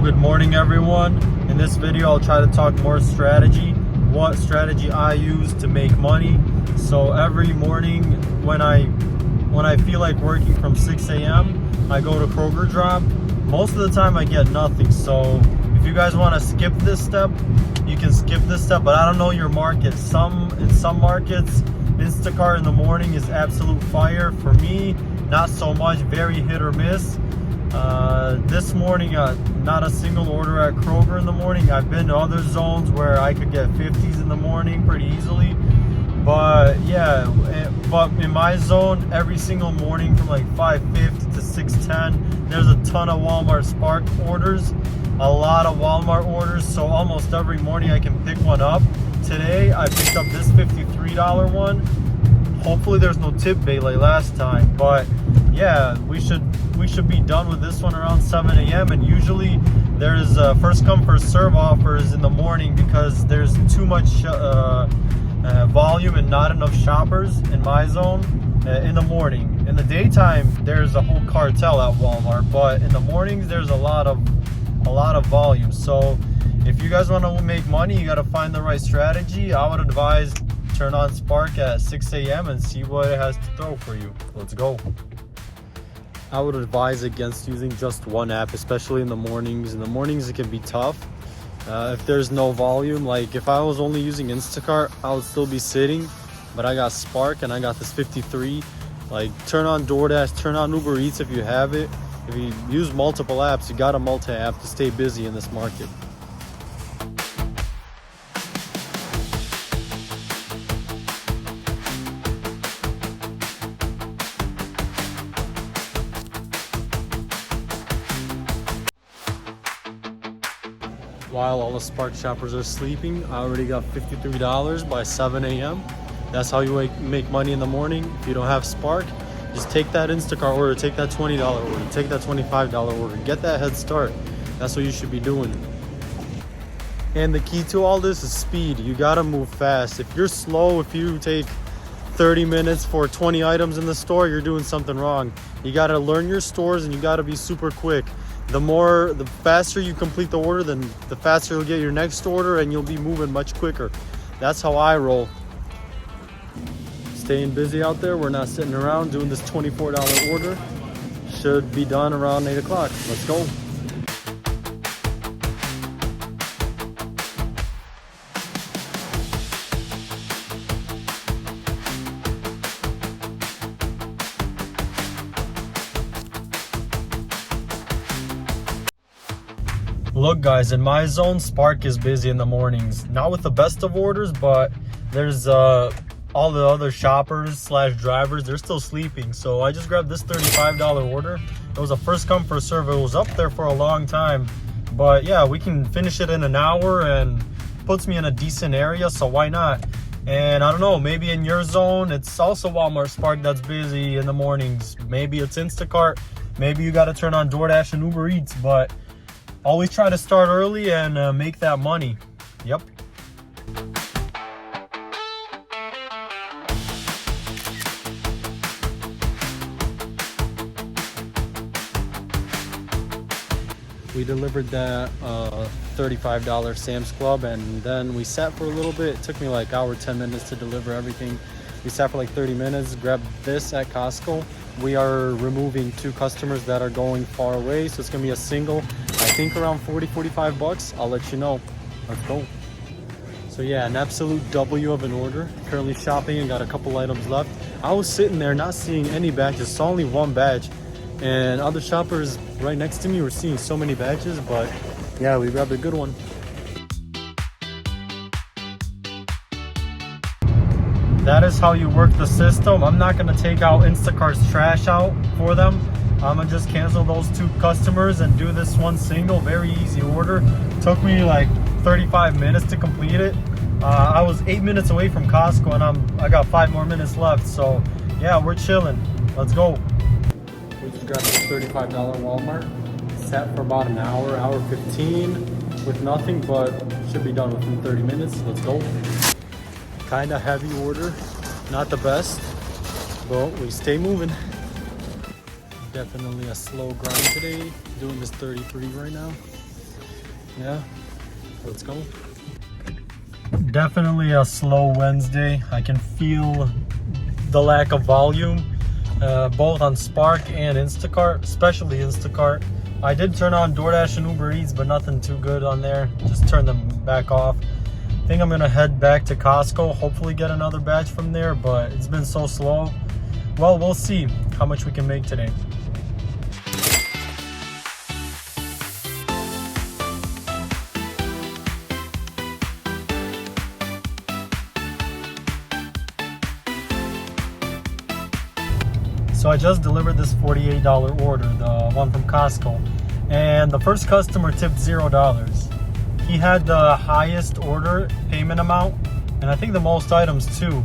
Well, good morning everyone. In this video I'll try to talk more strategy, what strategy I use to make money. So every morning when I feel like working from 6 a.m. I go to Kroger drop. Most of the time I get nothing, so if you guys want to skip this step, you can skip this step, but I don't know your market. In some markets, Instacart in the morning is absolute fire. For me, not so much, very hit or miss. This morning, not a single order at Kroger in the morning. I've been to other zones where I could get 50s in the morning pretty easily. But yeah, but in my zone, every single morning from like 5:50 to 6:10, there's a ton of Walmart Spark orders, a lot of Walmart orders. So almost every morning I can pick one up. Today I picked up this $53 one. Hopefully there's no tip bait like last time, but yeah, we should be done with this one around 7 a.m. and usually there's first come first serve offers in the morning because there's too much volume and not enough shoppers in my zone in the morning. In the daytime there's a whole cartel at Walmart, but in the mornings there's a lot of volume. So if you guys want to make money, you got to find the right strategy. I would advise turn on Spark at 6 a.m. and see what it has to throw for you. Let's go. I would advise against using just one app, especially in the mornings. In the mornings it can be tough if there's no volume. Like if I was only using Instacart, I would still be sitting, but I got Spark and I got this 53. Like turn on DoorDash, turn on Uber Eats if you have it. If you use multiple apps, you got a multi-app to stay busy in this market. While all the Spark shoppers are sleeping, I already got $53 by 7 a.m. That's how you make money in the morning. If you don't have Spark, just take that Instacart order, take that $20 order, take that $25 order, get that head start. That's what you should be doing. And the key to all this is speed. You gotta move fast. If you're slow, if you take 30 minutes for 20 items in the store, you're doing something wrong. You gotta learn your stores and you gotta be super quick. The faster you complete the order, then the faster you'll get your next order and you'll be moving much quicker. That's how I roll. Staying busy out there. We're not sitting around doing this $24 order. Should be done around 8 o'clock. Let's go. Look guys, in my zone, Spark is busy in the mornings. Not with the best of orders, but there's all the other shoppers slash drivers, they're still sleeping. So I just grabbed this $35 order. It was a first come first serve. It was up there for a long time, but yeah, we can finish it in an hour and puts me in a decent area, so why not? And I don't know, maybe in your zone it's also Walmart Spark that's busy in the mornings. Maybe it's Instacart, maybe you got to turn on DoorDash and Uber Eats, but always try to start early and make that money. Yep. We delivered that $35 Sam's Club, and then we sat for a little bit. It took me like hour 10 minutes to deliver everything. We sat for like 30 minutes, grabbed this at Costco. We are removing 2 customers that are going far away, so it's gonna be a single, I think around 40-45 bucks. I'll let you know. Let's go. So yeah, an absolute W of an order. Currently shopping and got a couple items left. I was sitting there not seeing any batches, saw only one batch, and other shoppers right next to me were seeing so many batches, but yeah, we grabbed a good one. That is how you work the system. I'm not gonna take out Instacart's trash out for them. I'm gonna just cancel those 2 customers and do this one single, very easy order. Took me like 35 minutes to complete it. I was 8 minutes away from Costco and I got 5 more minutes left. So yeah, we're chilling. Let's go. We just grabbed a $35 Walmart. Sat for about an hour 15 with nothing, but should be done within 30 minutes. Let's go. Kind of heavy order, not the best, but we stay moving. Definitely a slow grind today, doing this 33 right now. Yeah, let's go. Definitely a slow Wednesday. I can feel the lack of volume, both on Spark and Instacart, especially Instacart. I did turn on DoorDash and Uber Eats, but nothing too good on there. Just turn them back off. I think I'm gonna head back to Costco, hopefully get another batch from there, but it's been so slow. Well, we'll see how much we can make today. So I just delivered this $48 order, the one from Costco, and the first customer tipped $0. He had the highest order payment amount, and I think the most items too.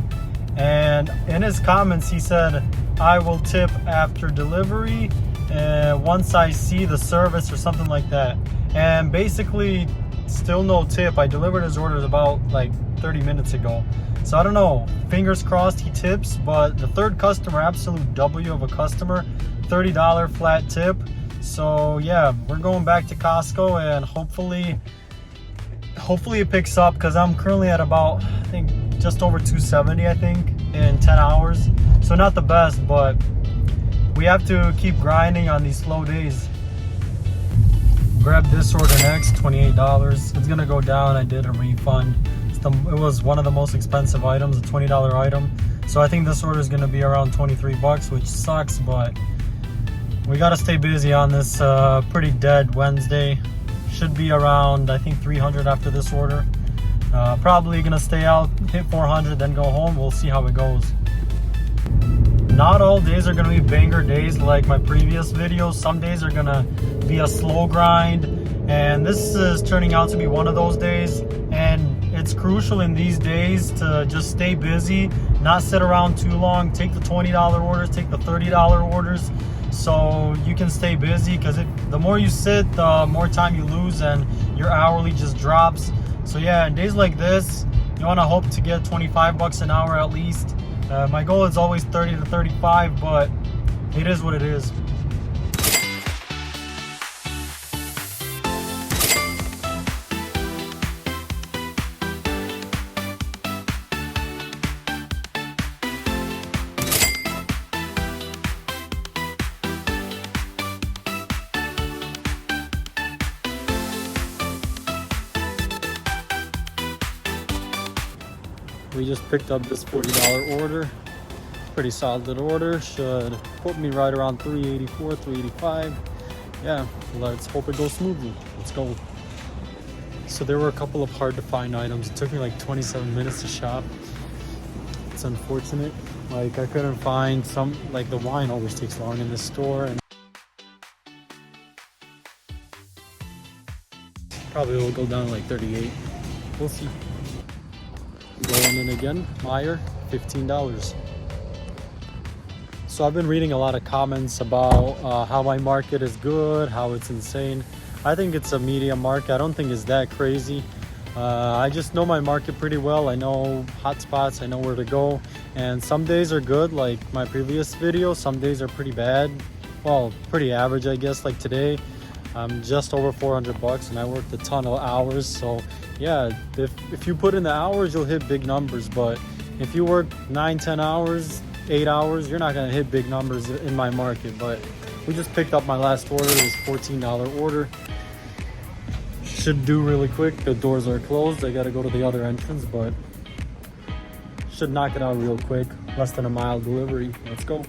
And in his comments, he said, "I will tip after delivery, once I see the service," or something like that. And basically, still no tip. I delivered his orders about like 30 minutes ago. So I don't know, fingers crossed he tips, but the third customer, absolute W of a customer, $30 flat tip. So yeah, we're going back to Costco, and hopefully it picks up, because I'm currently at about, I think, just over 270, I think, in 10 hours. So not the best, but we have to keep grinding on these slow days. Grab this order next, $28. It's gonna go down. I did a refund. It was one of the most expensive items, a $20 item. So I think this order is gonna be around 23 bucks, which sucks, but we gotta stay busy on this pretty dead Wednesday. Should be around, I think, 300 after this order. Probably gonna stay out, hit 400, then go home. We'll see how it goes. Not all days are gonna be banger days like my previous videos. Some days are gonna be a slow grind, and this is turning out to be one of those days. And it's crucial in these days to just stay busy, not sit around too long. Take the $20 orders, take the $30 orders, so you can stay busy, because the more you sit, the more time you lose, and your hourly just drops. So yeah, in days like this, you want to hope to get 25 bucks an hour at least. My goal is always 30 to 35, but it is what it is. We just picked up this $40 order. Pretty solid order. Should put me right around 384, 385. Yeah, let's hope it goes smoothly. Let's go. So there were a couple of hard to find items. It took me like 27 minutes to shop. It's unfortunate. Like, I couldn't find some, like the wine always takes long in this store. And probably will go down to like 38. We'll see. Going in again, Meyer, $15. So I've been reading a lot of comments about how my market is good, how it's insane. I think it's a medium market. I don't think it's that crazy. I just know my market pretty well. I know hot spots, I know where to go. And some days are good, like my previous video. Some days are pretty bad. Well, pretty average, I guess. Like today, I'm just over 400 bucks, and I worked a ton of hours. So yeah, if you put in the hours, you'll hit big numbers. But if you work 9-10 hours, 8 hours, you're not gonna hit big numbers in my market. But we just picked up my last order, this $14 order. Should do really quick. The doors are closed. I gotta go to the other entrance, but should knock it out real quick. Less than a mile delivery. Let's go.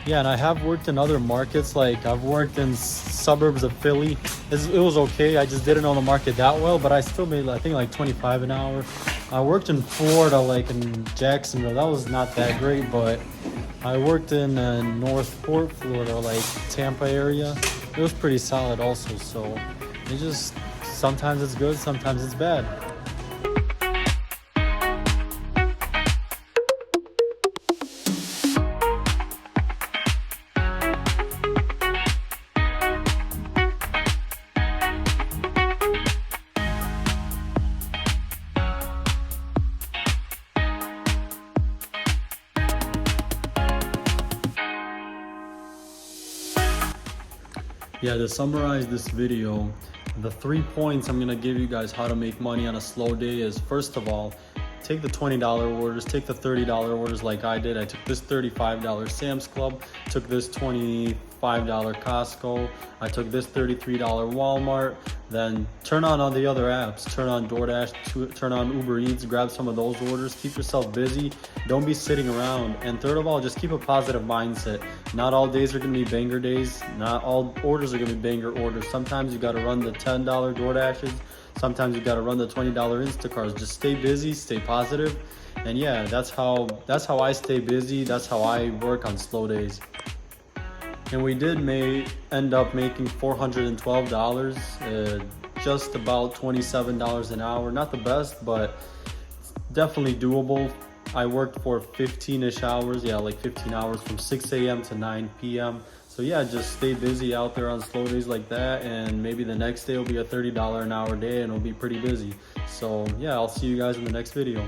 Yeah, and I have worked in other markets. Like, I've worked in suburbs of Philly. It was okay. I just didn't know the market that well, but I still made, I think, like 25 an hour. I worked in Florida, like in Jacksonville. That was not that great, but I worked in North Port, Florida, like Tampa area. It was pretty solid also. So it just, sometimes it's good, sometimes it's bad. Yeah, to summarize this video, The 3 points I'm gonna give you guys how to make money on a slow day is, first of all, take the $20 orders, take the $30 orders like I did. I took this $35 Sam's Club, took this $25 Costco, I took this $33 Walmart, then turn on all the other apps, turn on DoorDash, turn on Uber Eats, grab some of those orders, keep yourself busy, don't be sitting around. And third of all, just keep a positive mindset. Not all days are gonna be banger days, not all orders are gonna be banger orders. Sometimes you gotta run the $10 DoorDashes, sometimes you gotta run the $20 Instacarts. Just stay busy, stay positive, and yeah, that's how I stay busy. That's how I work on slow days. And we did end up making $412, just about $27 an hour. Not the best, but definitely doable. I worked for 15-ish hours, yeah, like 15 hours from 6 a.m. to 9 p.m. So yeah, just stay busy out there on slow days like that, and maybe the next day will be a $30 an hour day and it'll be pretty busy. So yeah, I'll see you guys in the next video.